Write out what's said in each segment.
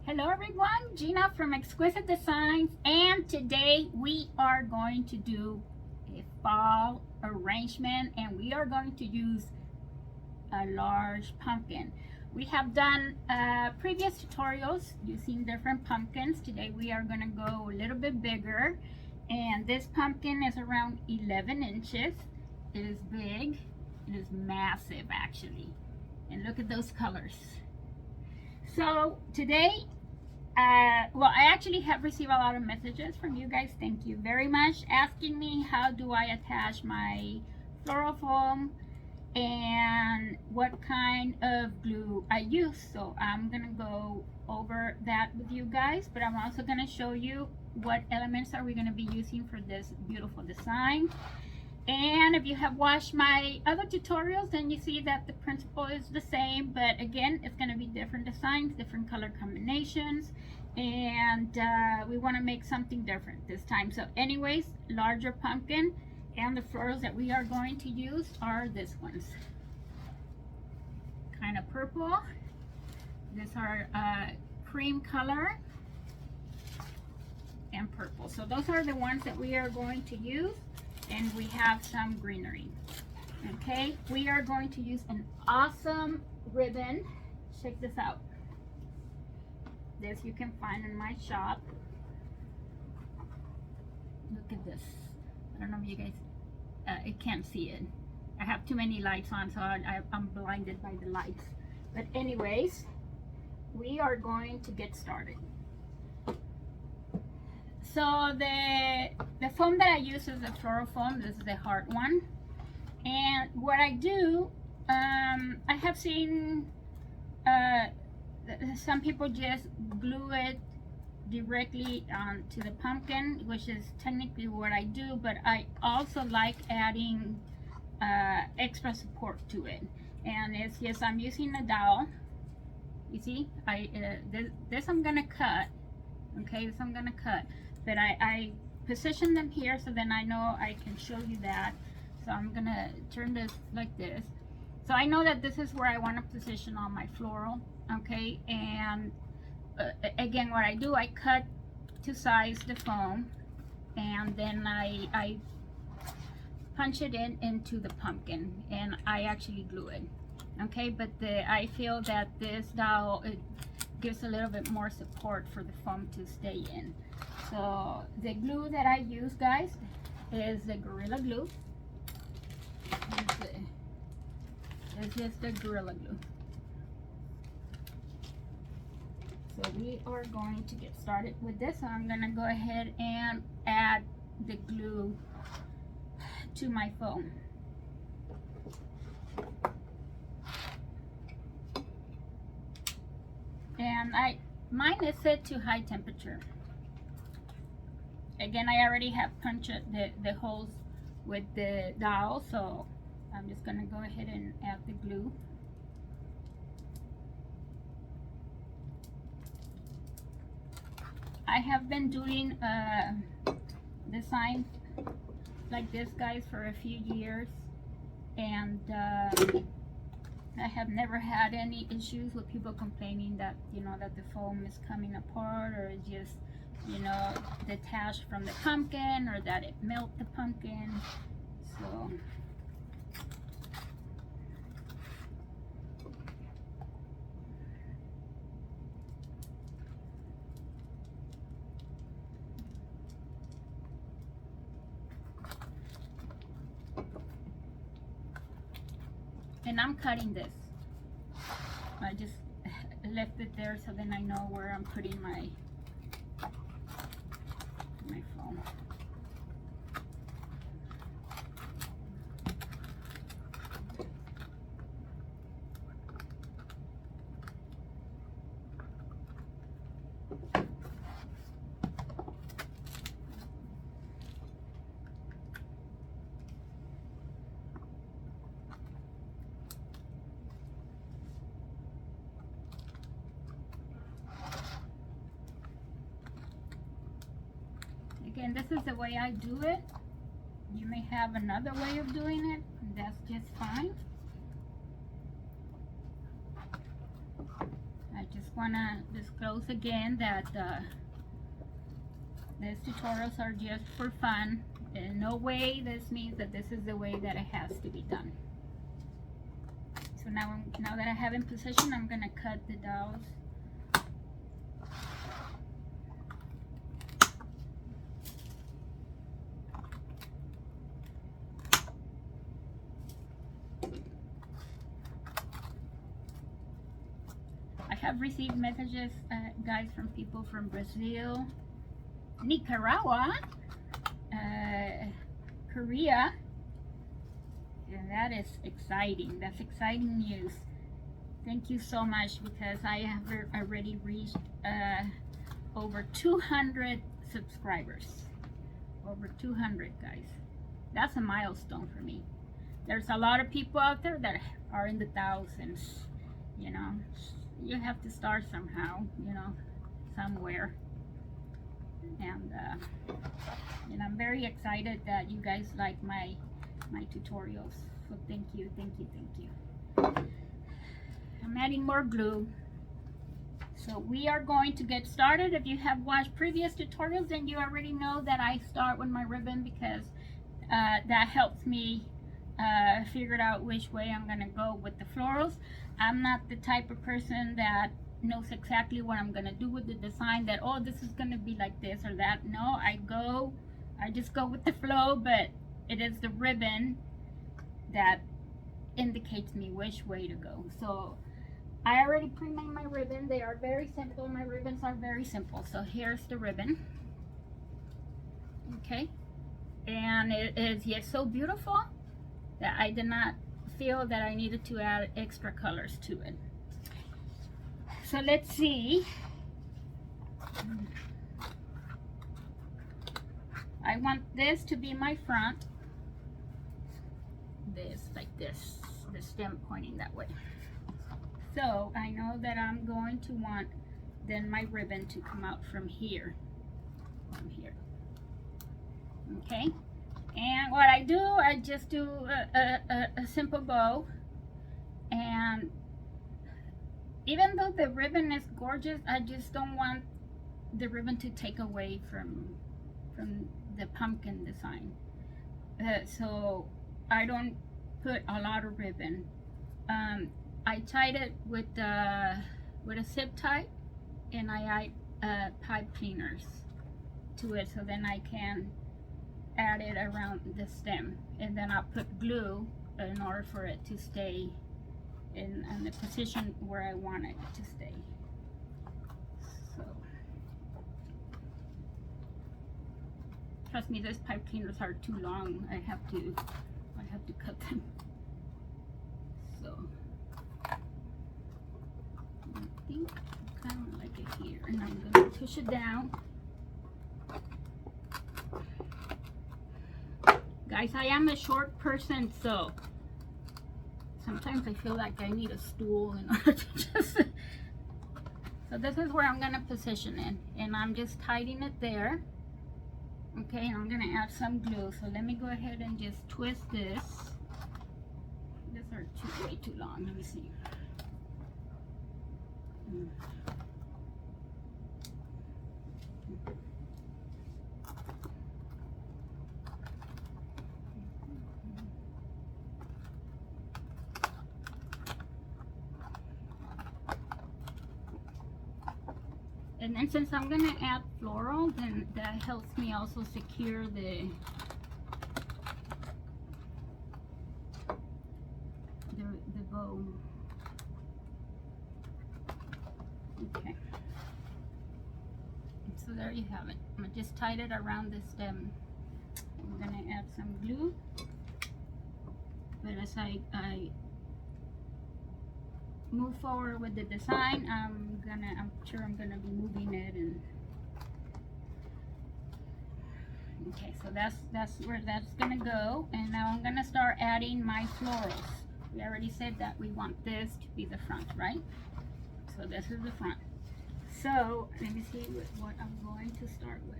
Hello everyone, Gina from Exquisite Designs, and today we are going to do a fall arrangement, and we are going to use a large pumpkin. We have done previous tutorials using different pumpkins. Today we are going to go a little bit bigger, and this pumpkin is around 11 inches. It is big. It is massive actually, and look at those colors. So today, well, I actually have received a lot of messages from you guys. Thank you very much, asking me how do I attach my floral foam and what kind of glue I use. So I'm gonna go over that with you guys, but I'm also gonna show you what elements are we gonna be using for this beautiful design. And if you have watched my other tutorials, then you see that the principle is the same, but again, it's going to be different designs, different color combinations, and we want to make something different this time. So anyways, larger pumpkin, and the florals that we are going to use are these ones. Kind of purple. These are cream color and purple. So those are the ones that we are going to use. And we have some greenery. Okay, we are going to use an awesome ribbon. Check this out. This you can find in my shop. Look at this. I don't know if you guys I can't see it. I have too many lights on, so I'm blinded by the lights. But anyways, we are going to get started. So the foam that I use is the floral foam. This is the heart one. And what I do, I have seen some people just glue it directly onto the pumpkin, which is technically what I do, but I also like adding extra support to it. And it's just, I'm using a dowel. You see, this I'm gonna cut. Okay, this I'm gonna cut. But I position them here so then I know I can show you that. So I'm gonna turn this like this. So I know that this is where I want to position all my floral, okay? And again, what I do, I cut to size the foam, and then I punch it into the pumpkin, and I actually glue it, okay? But I feel that this dowel, it gives a little bit more support for the foam to stay in. So the glue that I use, guys, is the Gorilla Glue. It's just the Gorilla Glue. So we are going to get started with this. So I'm gonna go ahead and add the glue to my foam. And mine is set to high temperature. Again, I already have punched the holes with the dowel, so I'm just gonna go ahead and add the glue. I have been doing designs like this, guys, for a few years, and I have never had any issues with people complaining that, you know, that the foam is coming apart or is just, you know, detached from the pumpkin, or that it melt the pumpkin. So and I'm cutting this. I just left it there so then I know where I'm putting my foam. Again, this is the way I do it. You may have another way of doing it, and that's just fine. I just want to disclose again that these tutorials are just for fun. In no way this means that this is the way that it has to be done. So now that I have in position, I'm going to cut the dowels. I have received messages, guys, from people from Brazil, Nicaragua, Korea, and that is exciting. That's exciting news. Thank you so much, because I have already reached over 200 subscribers. Over 200, guys. That's a milestone for me. There's a lot of people out there that are in the thousands. You know, you have to start somehow, you know, somewhere. And I'm very excited that you guys like my tutorials. So thank you, thank you, thank you. I'm adding more glue. So we are going to get started. If you have watched previous tutorials, then you already know that I start with my ribbon, because that helps me figure out which way I'm gonna go with the florals. I'm not the type of person that knows exactly what I'm gonna do with the design, that, oh, this is gonna be like this or that. No, I just go with the flow, but it is the ribbon that indicates me which way to go. So I already pre-made my ribbon. They are very simple. My ribbons are very simple. So here's the ribbon. Okay, and it is yet so beautiful that I did not feel that I needed to add extra colors to it. So let's see. I want this to be my front. This, like this, the stem pointing that way. So I know that I'm going to want then my ribbon to come out from here. From here. Okay. And what I do, I just do a simple bow. And even though the ribbon is gorgeous, I just don't want the ribbon to take away from the pumpkin design. So I don't put a lot of ribbon. I tied it with a zip tie, and I add pipe cleaners to it, so then I can add it around the stem, and then I'll put glue in order for it to stay in the position where I want it to stay. So trust me, those pipe cleaners are too long. I have to cut them. So I think I kind of like it here, and I'm gonna push it down. Guys, I am a short person, so sometimes I feel like I need a stool in order to just... So this is where I'm going to position it, and I'm just tightening it there. Okay, and I'm going to add some glue. So let me go ahead and just twist this. These are way too long. Let me see. And then since I'm going to add floral, then that helps me also secure the bow. Okay. So there you have it. I'm going to just tie it around the stem. I'm going to add some glue. But as I move forward with the design, I'm sure I'm gonna be moving it, and okay, so that's where that's gonna go. And now I'm gonna start adding my florals. We already said that we want this to be the front, right? So this is the front. So let me see what I'm going to start with.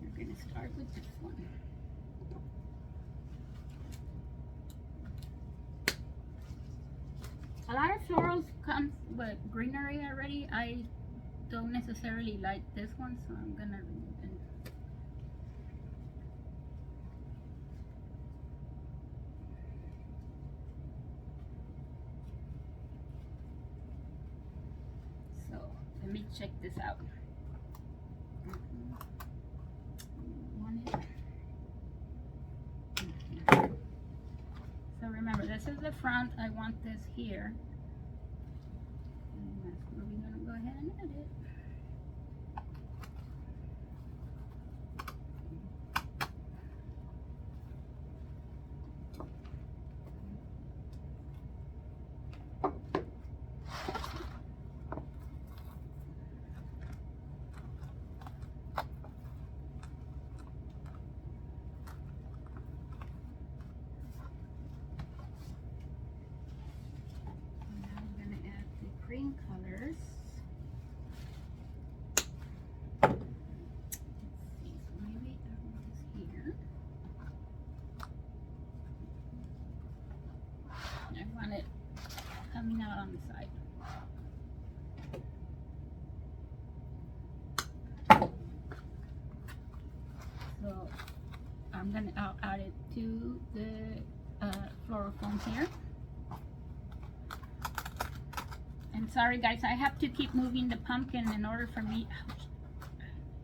We're gonna start with this one. florals come with greenery already. I don't necessarily like this one, so I'm gonna remove it. So let me check this out. So remember, this is the front. I want this here. And that's where we're gonna go ahead and edit. Green colors. Let's see, so maybe I want this here. I want it coming out on the side. So I'm gonna add it to the floral foam here. And sorry guys, I have to keep moving the pumpkin in order for me. Ouch.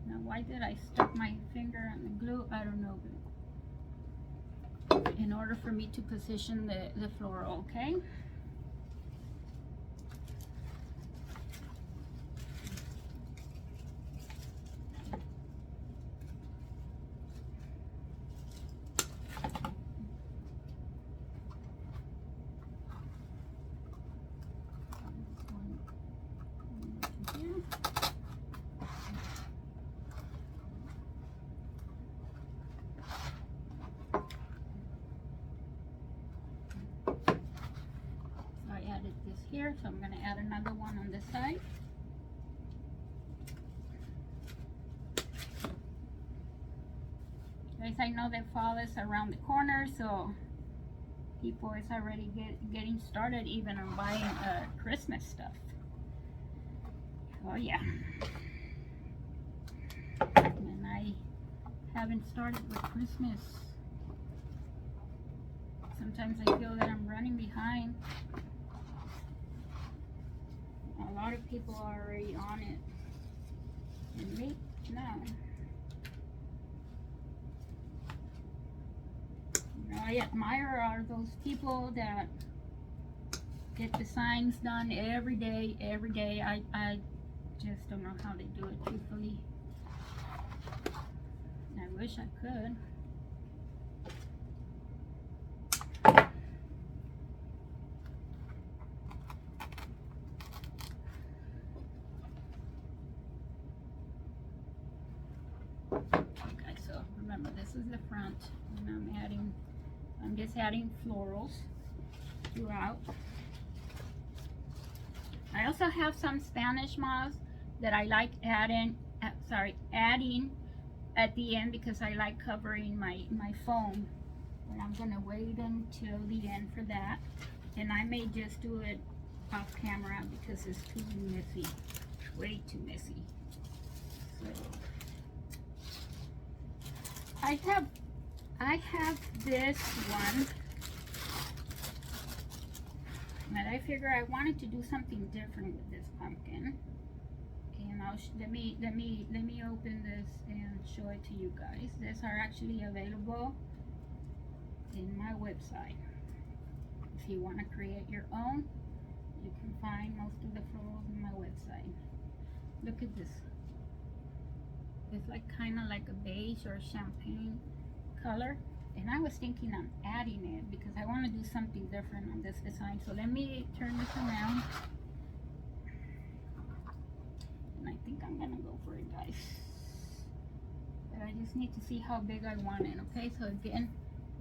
Now why did I stuck my finger on the glue? I don't know. But in order for me to position the floral, okay? Here, so I'm going to add another one on this side. Guys, I know that fall is around the corner, so people is already getting started even on buying Christmas stuff. Oh yeah. And I haven't started with Christmas. Sometimes I feel that I'm running behind. A lot of people are already on it. And me, no. You know, I admire are those people that get the signs done every day, every day. I just don't know how they do it, truthfully. I wish I could. Okay, so remember this is the front, and I'm just adding florals throughout. I also have some Spanish moss that I like adding at the end because I like covering my foam. But I'm gonna wait until the end for that, and I may just do it off camera because it's too messy, way too messy. So I have this one, but I figure I wanted to do something different with this pumpkin, and let me open this and show it to you guys. These are actually available in my website. If you want to create your own, you can find most of the florals in my website. Look at this. It's like kind of like a beige or champagne color, and I was thinking on adding it because I want to do something different on this design. So let me turn this around, and I think I'm gonna go for it, guys. But I just need to see how big I want it. Okay, so again,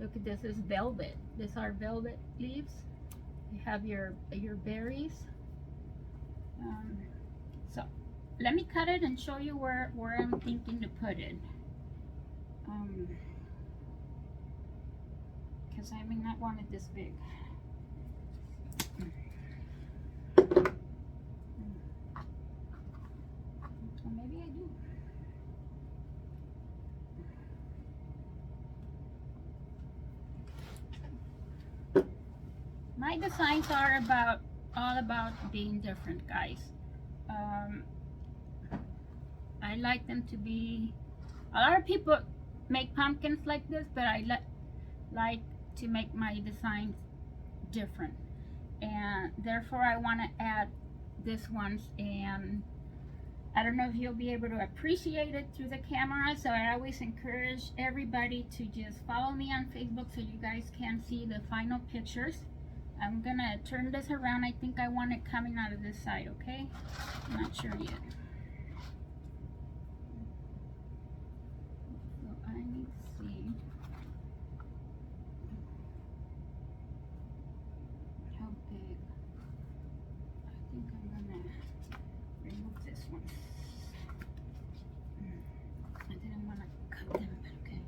look at this. Is velvet. These are velvet leaves. You have your berries. So let me cut it and show you where I'm thinking to put it. Because I may not want it this big. Or maybe I do. My designs are all about being different, guys. I like them to be, a lot of people make pumpkins like this, but I like to make my designs different, and therefore I want to add this ones. And I don't know if you'll be able to appreciate it through the camera, so I always encourage everybody to just follow me on Facebook so you guys can see the final pictures. I'm gonna turn this around. I think I want it coming out of this side, okay? I'm not sure yet. So I need to see how big. I think I'm gonna remove this one. I didn't want to cut them, but okay.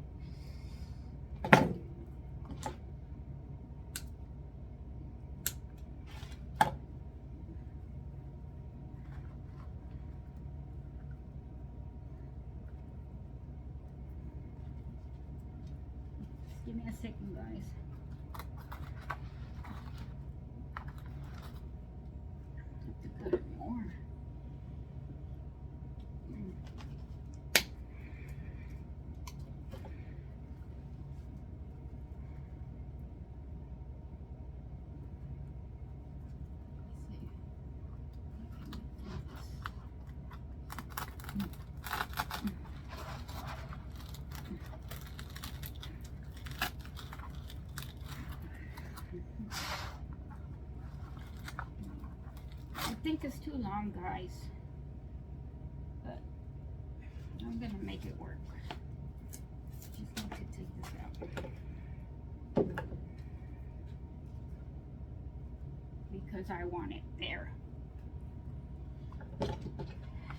Give me a second, guys. Have to cut it more. I think it's too long, guys, but I'm gonna make it work. Just need to take this out because I want it there.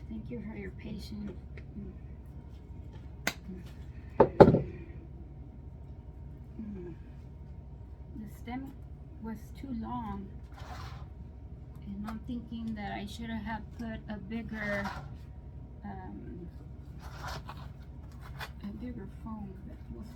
Thank you for your patience. The stem was too long, and I'm thinking that I should have put a bigger foam, but we'll see.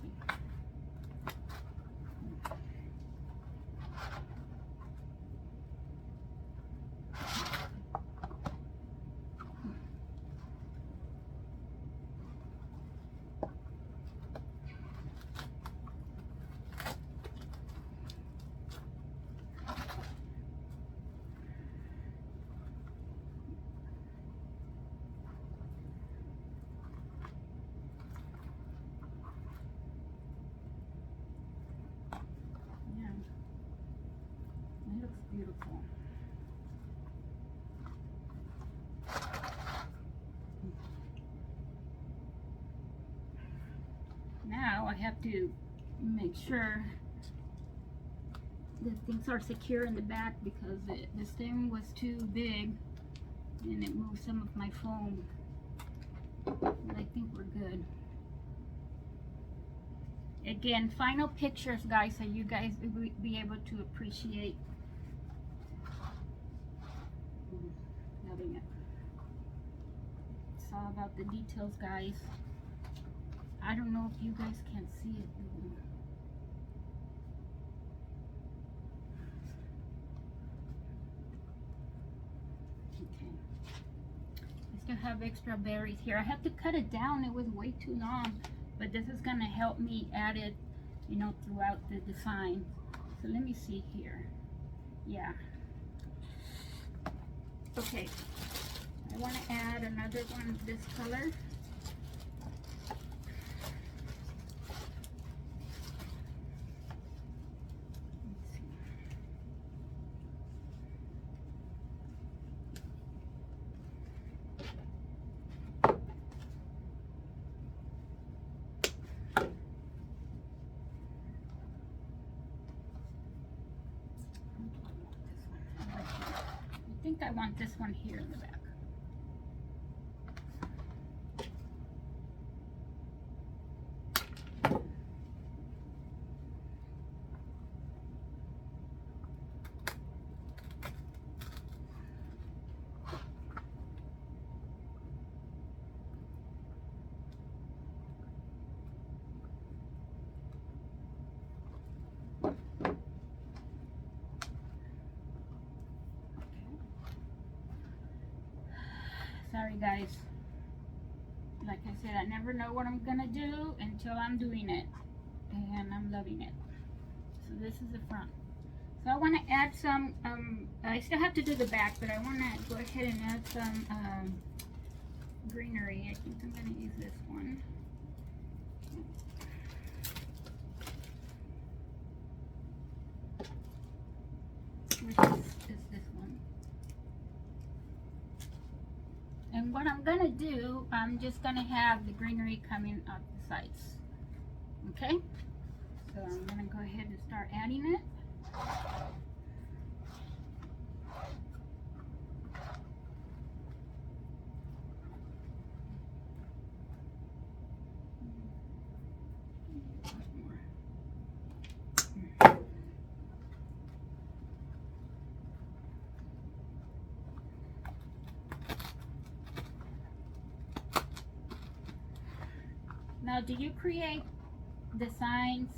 It looks beautiful. Now I have to make sure that things are secure in the back because the stem was too big and it moved some of my foam. But I think we're good. Again, final pictures, guys, so you guys will be able to appreciate having it. It's all about the details, guys. I don't know if you guys can see it. Okay. I still have extra berries here. I had to cut it down. It was way too long. But this is going to help me add it, you know, throughout the design. So let me see here. Yeah. Okay. I want to add another one this color. I think I want this one here in the back. guys. Like I said, I never know what I'm gonna do until I'm doing it, and I'm loving it. So this is the front. So I want to add some, I still have to do the back, but I want to go ahead and add some greenery. I think I'm going to use this one. Which is this one. And what I'm going to do, I'm just going to have the greenery coming out the sides. Okay? So I'm going to go ahead and start adding it. Now, do you create designs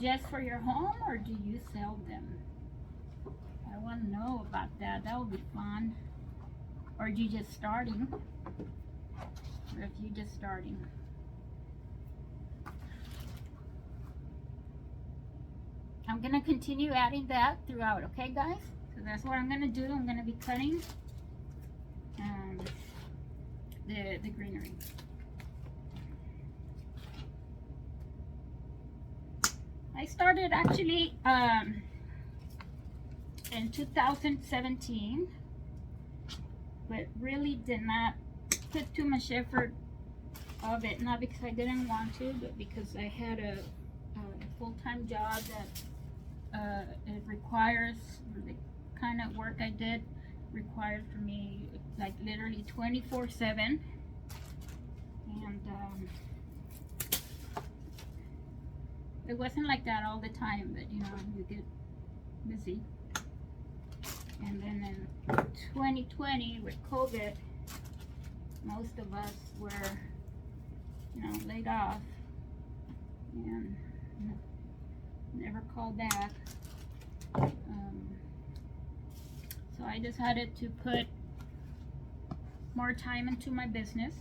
just for your home, or do you sell them? I want to know about that. That would be fun. Or are you just starting? Or if you're just starting. I'm going to continue adding that throughout, okay, guys? So that's what I'm going to do. I'm going to be cutting the greenery. I started actually in 2017, but really did not put too much effort of it, not because I didn't want to, but because I had a full-time job that it requires, the kind of work I did required for me like literally 24/7, and it wasn't like that all the time, but you know, you get busy. And then in 2020 with COVID, most of us were, you know, laid off and never called back. So I decided to put more time into my business.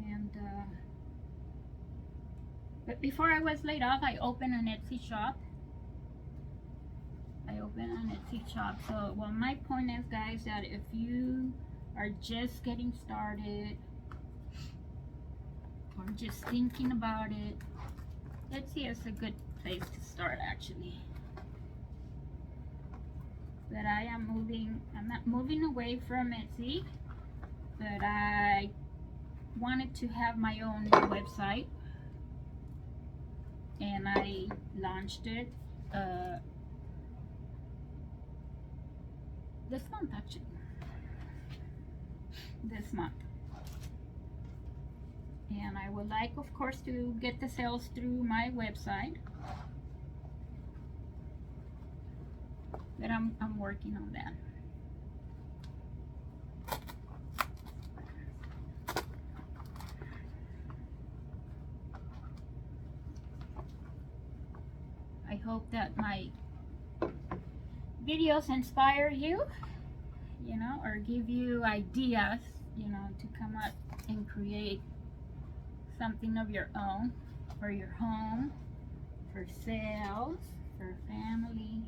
And but before I was laid off, I opened an Etsy shop. So, well, my point is, guys, that if you are just getting started or just thinking about it, Etsy is a good place to start, actually. But I'm not moving away from Etsy, but I wanted to have my own website, and I launched it this month, actually. This month. And I would like, of course, to get the sales through my website. But I'm working on that. I hope that my videos inspire you, you know, or give you ideas, you know, to come up and create something of your own for your home, for sales, for family.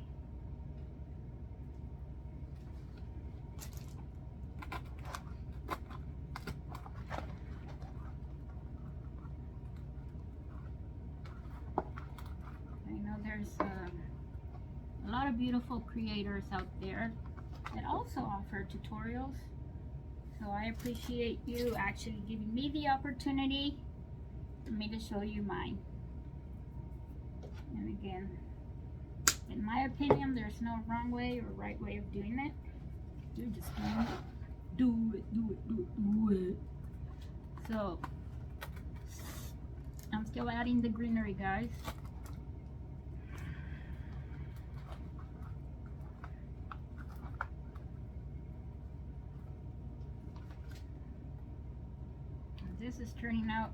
I know there's a lot of beautiful creators out there that also offer tutorials. So I appreciate you actually giving me the opportunity for me to show you mine. And again, in my opinion, there's no wrong way or right way of doing it. You're just doing it. Do it. So I'm still adding the greenery, guys. This is turning out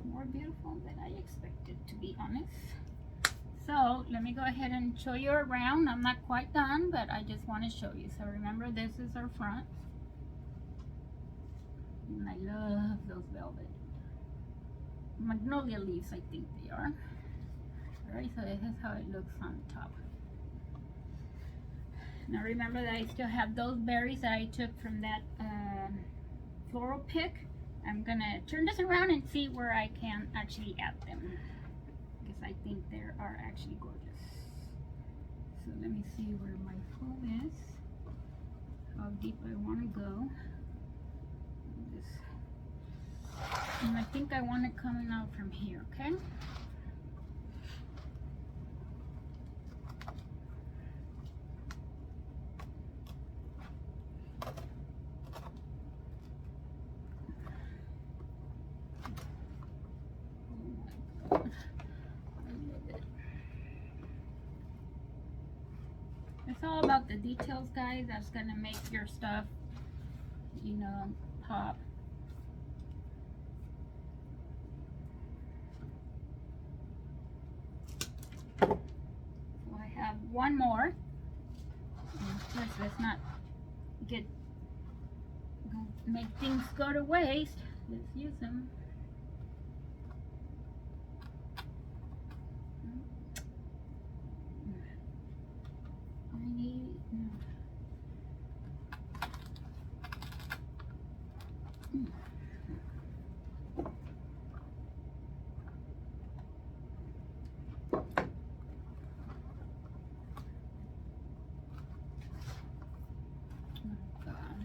more beautiful than I expected, to be honest. So let me go ahead and show you around. I'm not quite done, but I just want to show you. So remember, this is our front. And I love those velvet magnolia leaves, I think they are. Alright, so this is how it looks on top. Now remember that I still have those berries that I took from that floral pick. I'm gonna turn this around and see where I can actually add them, because I think they are actually gorgeous. So let me see where my foam is, how deep I want to go. And I think I want it coming out from here, okay? It's all about the details, guys. That's gonna make your stuff, you know, pop. So I have one more. And of course, let's not make things go to waste. Let's use them. I need.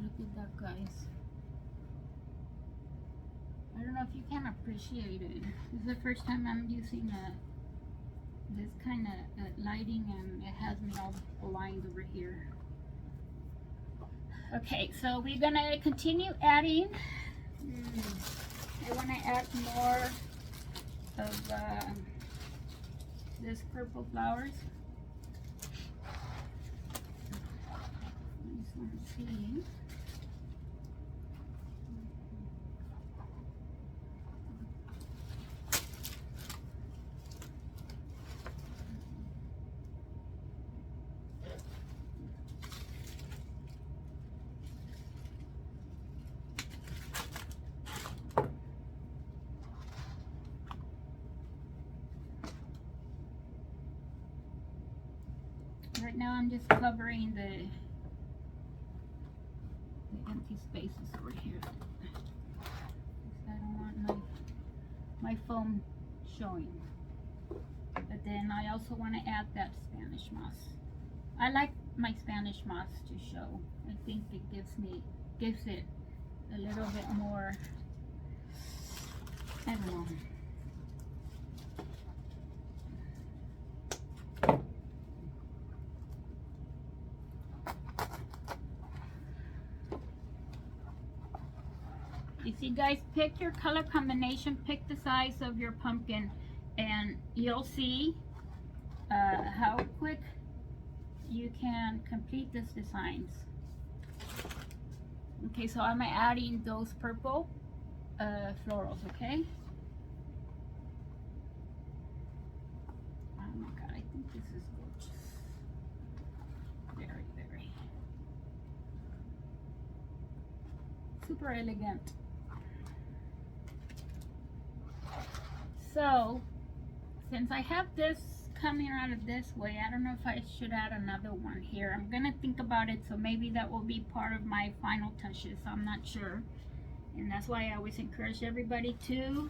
Look at that, guys. I don't know if you can appreciate it. This is the first time I'm using this kind of lighting, and it has me all blind over here. Okay, so we're gonna continue adding. I want to add more of this purple flowers. I just want to see. Right now I'm just covering the empty spaces over here. I don't want my foam showing. But then I also want to add that Spanish moss. I like my Spanish moss to show. I think it gives it a little bit more, I don't know. You see, guys, pick your color combination, pick the size of your pumpkin, and you'll see how quick you can complete these designs. Okay, so I'm adding those purple florals, okay? Oh my God, I think this is gorgeous. Very, very. Super elegant. So, since I have this coming out of this way, I don't know if I should add another one here. I'm gonna think about it, so maybe that will be part of my final touches. I'm not sure. And that's why I always encourage everybody to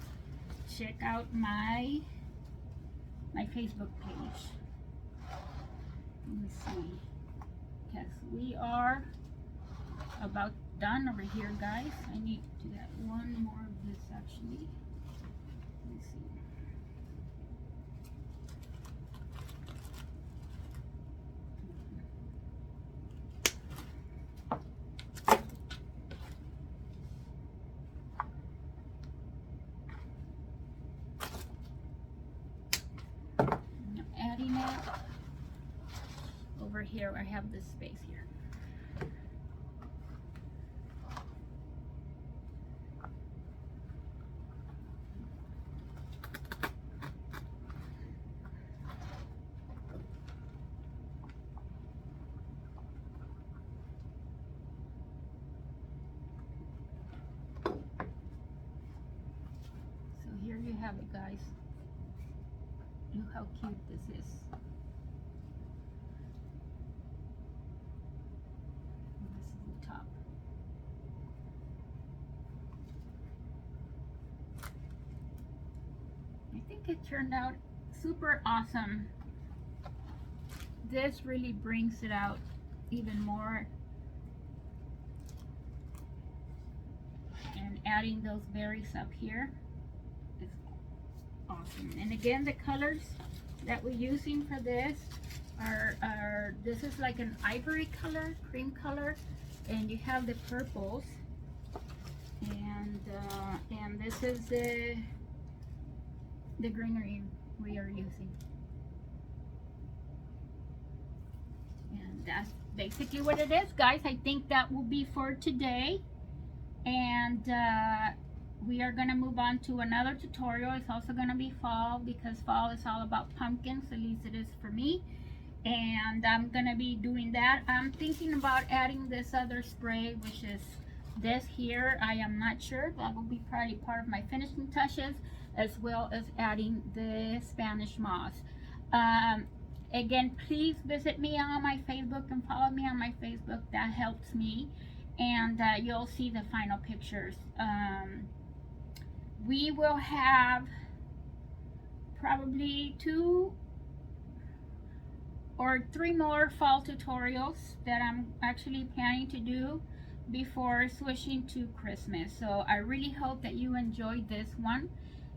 check out my Facebook page. Let me see. Because we are about done over here, guys. I need to get one more of this actually. Let me see. I'm adding it over here. I have this space here. you have it, guys. Look how cute this is. This is the top. I think it turned out super awesome. This really brings it out even more. And adding those berries up here is awesome. And again, the colors that we're using for this are this is like an ivory color, cream color, and you have the purples, and this is the greenery we are using. And that's basically what it is, guys. I think that will be for today. And we are going to move on to another tutorial. It's also going to be fall, because fall is all about pumpkins, at least it is for me. And I'm going to be doing that. I'm thinking about adding this other spray, which is this here. I am not sure. That will be probably part of my finishing touches, as well as adding the Spanish moss. Again, please visit me on my Facebook and follow me on my Facebook. That helps me. And you'll see the final pictures. We will have probably 2 or 3 more fall tutorials that I'm actually planning to do before switching to Christmas. So I really hope that you enjoyed this one,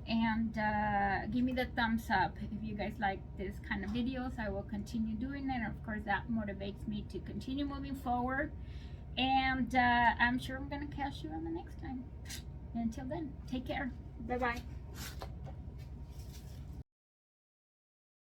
and give me the thumbs up if you guys like this kind of videos. I will continue doing it, and of course that motivates me to continue moving forward. And I'm sure I'm gonna catch you on the next time. Until then, take care. Bye bye.